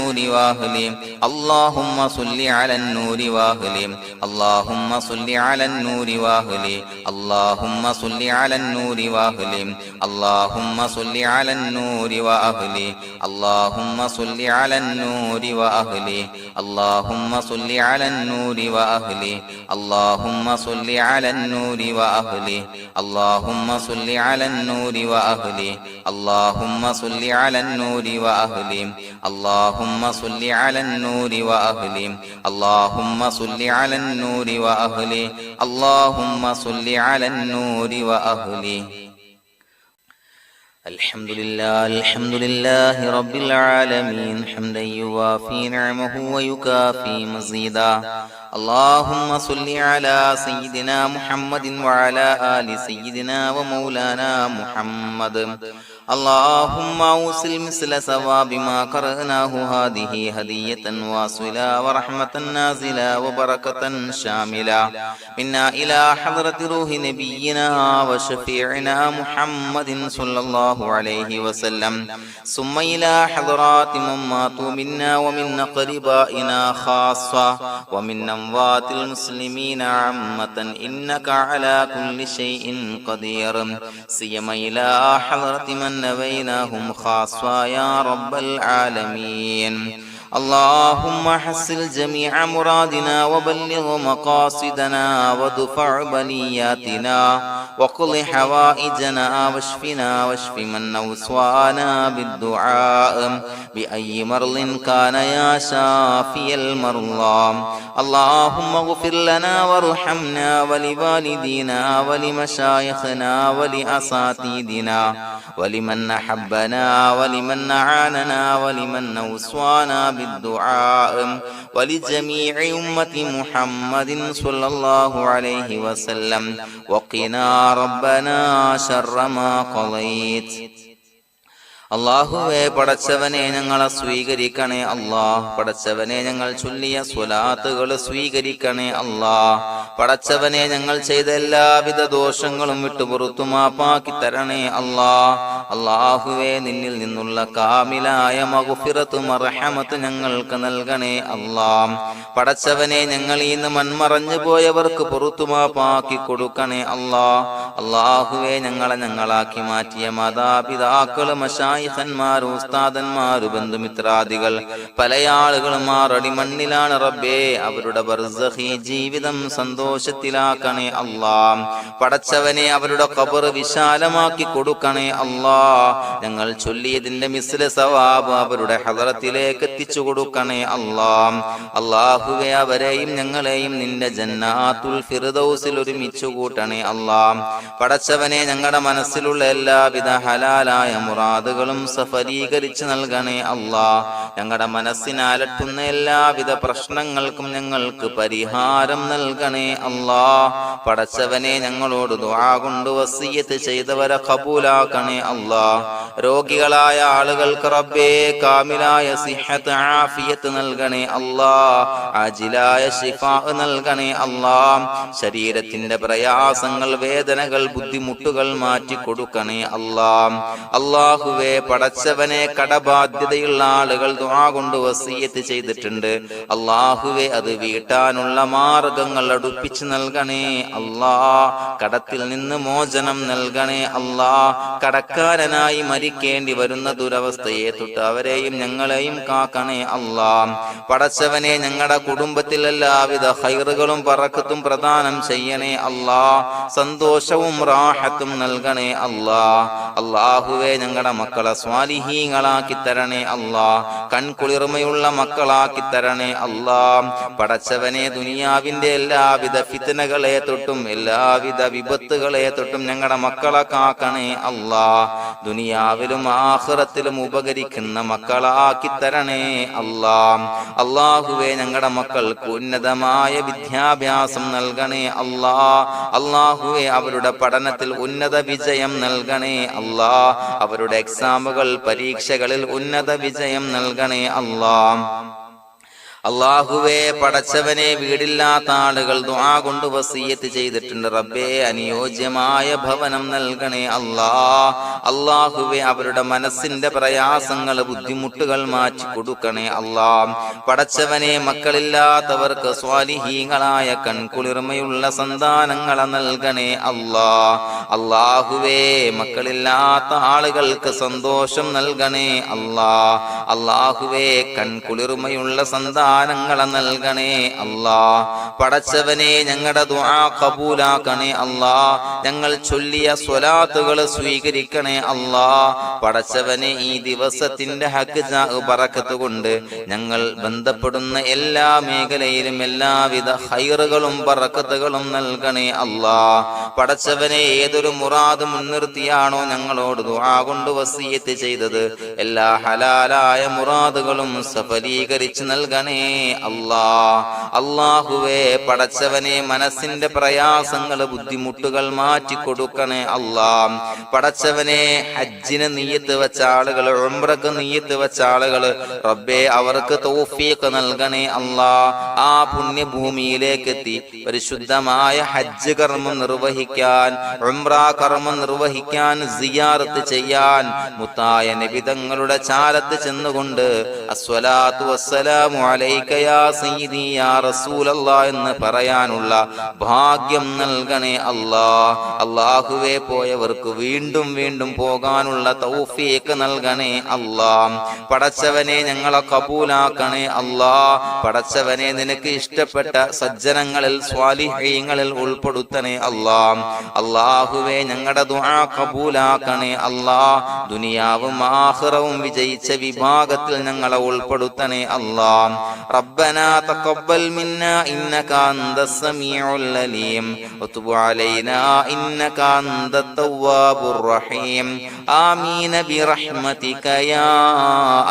النور وأهله اللهم صل على النور وأهله اللهم صل على النور وأهله اللهم صل على النور وأهله اللهم صل على النور وأهله اللهم صل على النور وأهله اللهم صل على النور وأهله اللهم صل على النور وأهله اللهم صل على النور وأهله اللهم صل على النور وأهله اللهم صل على النور وأهله اللهم صل على النور وأهله اللهم صل على النور وأهله الحمد لله رب العالمين حمدا يوافي نعمه ويكافي مزيدا اللهم صل على سيدنا محمد وعلى آل سيدنا ومولانا محمد اللهم أوصل مثل ثواب ما قرأناه هذه هدية واصلة ورحمة نازلة وبركة شاملة منا إلى حضرة روح نبينا وشفيعنا محمد صلى الله عليه وسلم ثم إلى حضرات من ماتوا منا ومن أقربائنا خاصة ومن أموات المسلمين عامة إنك على كل شيء قدير سيما إلى حضرة من نبيناهم خاصة يا رب العالمين اللهم حصل جميع مرادنا وبلغ مقاصدنا ودفع بلياتنا وقض حوائجنا واشفنا واشف من أوصانا بالدعاء بأي مرض كان يا شافي المرضى اللهم اغفر لنا وارحمنا ولوالدينا ولمشايخنا ولأساتذتنا ولمن أحبنا ولمن أعاننا ولمن أوصانا بالدعاء ولجميع أمة محمد صلى الله عليه وسلم وقنا ربنا شر ما قضيت അല്ലാഹുവേ പടച്ചവനെ ഞങ്ങളെ സ്വീകരിക്കണേ അല്ലാഹ് പടച്ചവനെ ഞങ്ങൾ ചൊല്ലിയ സ്വലാത്തുകൾ സ്വീകരിക്കണേ അല്ലാഹ് പടച്ചവനെ ഞങ്ങൾ ചെയ്ത എല്ലാവിധ ദോഷങ്ങളും വിട്ടുപുറത്തു മാപ്പാക്കി തരണേ അല്ലാഹ് അല്ലാഹുവേ നിന്നിൽ നിന്നുള്ള കാമിലായ മഗ്ഫിറത്തും റഹ്മത്തും ഞങ്ങൾക്ക് നൽകണേ അല്ലാഹ് പടച്ചവനെ ഞങ്ങൾ ഇന്ന് മൺമറഞ്ഞു പോയവർക്ക് പുറത്തു മാപ്പാക്കി കൊടുക്കണേ അല്ലാഹ് അല്ലാഹുവേ ഞങ്ങളാക്കി മാറ്റിയ മാതാപിതാക്കളും ഖന്മാർ ഉസ്താദന്മാർ ബന്ധുമിത്രാദികൾ പല ആളുകളും ആറടി മണ്ണിലാണ് റബ്ബേ അവരുടെ ബർസഖി ജീവിതം സന്തോഷത്തിലാക്കണേ അല്ലാഹ് പടച്ചവനെ അവരുടെ ഖബർ വിശാലമാക്കി കൊടുക്കണേ അല്ലാഹ് ഞങ്ങൾ ചൊല്ലിയതിന്റെ മിസ്ല സവാബ് അവരുടെ ഹദറത്തിലേക്ക് എത്തിച്ചു കൊടുക്കണേ അല്ലാഹ് അല്ലാഹുവേ അവരെയും ഞങ്ങളെയും നിന്റെ ജന്നാത്തുൽ ഫിർദൗസിൽ ഒരുമിച്ചു കൂട്ടണേ അല്ലാഹ് പടച്ചവനെ ഞങ്ങളുടെ മനസ്സിലുള്ള എല്ലാവിധ ഹലാലായ മുറാദുകളും സഫലീകരിച്ച് നൽകണേ അല്ലാഹ് ഞങ്ങളുടെ മനസ്സിനെ അലട്ടുന്ന എല്ലാവിധ പ്രശ്നങ്ങൾക്കും ഞങ്ങൾക്ക് പരിഹാരം നൽകണേ അല്ലാഹ് പടച്ചവനെ ഞങ്ങളോട് ദുആ കൊണ്ട് വസിയ്യത്ത് ചെയ്തവരെ ഖബൂലാക്കണേ അല്ലാഹ് രോഗികളായ ആളുകൾക്ക് റബ്ബേ കാമിലായ സിഹത്ത് ആഫിയത്ത് നൽകണേ അല്ലാഹ് ആജിലായ ശിഫാ നൽകണേ അല്ലാഹ് ശരീരത്തിന്റെ പ്രയാസങ്ങൾ വേദനകൾ ബുദ്ധിമുട്ടുകൾ മാറ്റി കൊടുക്കണേ അല്ലാഹ് അല്ലാഹുവേ പടച്ചവനെ കടബാധ്യതയുള്ള ആളുകൾ ദുആ കൊണ്ട് വസിയ്യത്ത് ചെയ്തിട്ടുണ്ട് അല്ലാഹുവേ അത് വീട്ടാനുള്ള മാർഗങ്ങൾ അടുപ്പിച്ച് നൽകണേ അല്ലാഹ് കടത്തിൽ നിന്ന് മോചനം നൽകണേ അല്ലാഹ് കടക്കാരനായി മരിക്കേണ്ടി വരുന്ന ദുരവസ്ഥയെ തൊട്ട് അവരെയും ഞങ്ങളെയും കാക്കണേ അല്ലാഹ് പടച്ചവനെ ഞങ്ങളുടെ കുടുംബത്തിൽ എല്ലാവിധ ഖൈറുകളും ബറക്കത്തും പ്രദാനം ചെയ്യണേ അല്ലാഹ് സന്തോഷവും റാഹത്തും നൽകണേ അല്ലാഹ് അല്ലാഹുവേ ഞങ്ങളുടെ മക്കളെ സ്വാലിഹീങ്ങളാക്കി തരണേ അല്ലാഹ് കൺകുളിർമയുള്ള മക്കളാക്കി തരണേ അല്ലാഹ് പടച്ചവനെ ദുനിയാവിന്റെ എല്ലാവിധ ഫിത്നകളെ തൊട്ടും എല്ലാവിധ വിപത്തുകളെ തൊട്ടും ഞങ്ങളുടെ മക്കളെ കാക്കണേ അല്ലാഹ് ദുനിയാവിലും ആഖിറത്തിലും ഉപകരിക്കുന്ന മക്കളാക്കി തരണേ അല്ലാഹ് അല്ലാഹുവേ ഞങ്ങളുടെ മക്കൾക്ക് ഉന്നതമായ വിദ്യാഭ്യാസം നൽകണേ അല്ലാഹ് അല്ലാഹുവേ അവരുടെ പഠനത്തിൽ ഉന്നത വിജയം നൽകണേ അല്ലാഹ് അവരുടെ എക്സാമുകൾ പരീക്ഷകളിൽ ഉന്നത വിജയം നൽകണേ അല്ലാഹ് അല്ലാഹുവേ, പടച്ചവനെ, വീടില്ലാത്ത ആളുകൾ ദുആ കൊണ്ട് വസിയ്യത്ത് ചെയ്തിട്ടുണ്ട്. റബ്ബേ, അനുയോജ്യമായ ഭവനം നൽകണേ അല്ലാ. അല്ലാഹുവേ, അവരുടെ മനസ്സിന്റെ പ്രയാസങ്ങൾ, ബുദ്ധിമുട്ടുകൾ മാറ്റി കൊടുക്കണേ അല്ലാ. പടച്ചവനെ, മക്കളില്ലാത്തവർക്ക് സ്വാലിഹീങ്ങളായ കൺകുളിർമയുള്ള സന്താനങ്ങളെ നൽകണേ അല്ലാ. അല്ലാഹുവേ, മക്കളില്ലാത്ത ആളുകൾക്ക് സന്തോഷം നൽകണേ അല്ലാ. അല്ലാഹുവേ, കൺകുളിർമയുള്ള സന്താനങ്ങളെ നൽകണേ അല്ലാ. പടച്ചവനെ, ഞങ്ങളുടെ ദുആ ഖബൂലാക്കണേ അല്ലാ. ഞങ്ങൾ ചൊല്ലിയ സ്വലാത്തുകൾ സ്വീകരിക്കണേ അല്ലാ. പടച്ചവനെ, ഈ ദിവസത്തിന്റെ ഹക്ക് ബറക്കത്ത് കൊണ്ട് ഞങ്ങൾ ബന്ധപ്പെടുന്ന എല്ലാ മേഖലയിലും എല്ലാവിധ ഖൈറുകളും ബറക്കത്തുകളും നൽകണേ അല്ലാ. പടച്ചവനെ, ഏതൊരു മുറാദ് മുൻനിർത്തിയാണോ ഞങ്ങളോട് ദുആ കൊണ്ട് വസിയ്യത്ത് ചെയ്തത്, എല്ലാ ഹലാലായ മുറാദുകളും സഫലീകരിച്ച് നൽകണേ അല്ലാ. അല്ലാഹുവേ, പടച്ചവനെ, മനസ്സിന്റെ പ്രയാസങ്ങൾ, ബുദ്ധിമുട്ടുകൾ മാറ്റി കൊടുക്കണേ അല്ലാ. പടച്ചവനെ, ഹജ്ജിന് നിയ്യത്ത് വെച്ച ആളുകൾ, ഉംറക്ക് നിയ്യത്ത് വെച്ച ആളുകൾ, റബ്ബേ, അവർക്ക് തൗഫീഖ് നൽകണേ അല്ലാ. ആ പുണ്യഭൂമിയിലേക്ക് എത്തി പരിശുദ്ധമായ ഹജ്ജ് കർമ്മം നിർവഹിക്കാൻ, ഉംറ കർമ്മം നിർവഹിക്കാൻ, സിയാറത്ത് ചെയ്യാൻ, മുത്തായ നബി തങ്ങളുടെ ചാരത്ത് ചെന്നുകൊണ്ട് അസ്സലാത്തു വസ്സലാമു അലൈക യാ സയ്യിദി യാ റസൂലല്ലാഹ് എന്ന് പറയാനുള്ള ഭാഗ്യം നൽകണേ അല്ലാ. അല്ലാഹുവേ, പോയവർക്ക് വീണ്ടും വീണ്ടും പോകാനുള്ള തൗഫീഖ് നൽകണേ അല്ലാ. പടച്ചവനെ, ഞങ്ങളെ കബൂലാക്കണേ അല്ലാ. പടച്ചവനെ, നിനക്ക് ഇഷ്ടപ്പെട്ട സജ്ജനങ്ങളിൽ, സ്വാലിഹീങ്ങളിൽ ഉൾപ്പെടുത്തണേ അല്ലാ. അല്ലാഹുവേ, ഞങ്ങളുടെ ദുആ കബൂലാക്കണേ അല്ലാ. ദുനിയാവും ആഖിറവും വിജയിച്ച വിഭാഗത്തിൽ ഞങ്ങളെ ഉൾപ്പെടുത്തണേ അല്ലാ. റബ്ബനാ തഖബ്ബൽ മിന്നാ ഇന്നക അൻതസ് സമീഉൽ അലീം വതുബ് അലൈനാ ഇന്നക അൻതത് തവ്വാബുർ റഹീം. ആമീൻ ബിറഹ്മതിക യാ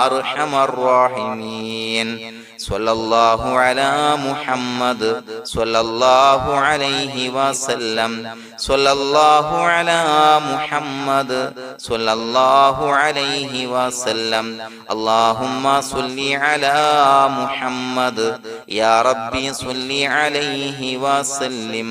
അർഹമർ റഹീമീൻ. സ്വല്ലല്ലാഹു അലാ മുഹമ്മദ് സ്വല്ലല്ലാഹു അലൈഹി വസല്ലം. സ്വല്ലല്ലാഹു അലാ മുഹമ്മദ് സ്വല്ലല്ലാഹു അലൈഹി വസല്ലം. അല്ലാഹുമ്മ സ്വല്ലി അലാ മുഹമ്മദ് യാ റബ്ബി സ്വല്ലി അലൈഹി വസല്ലം.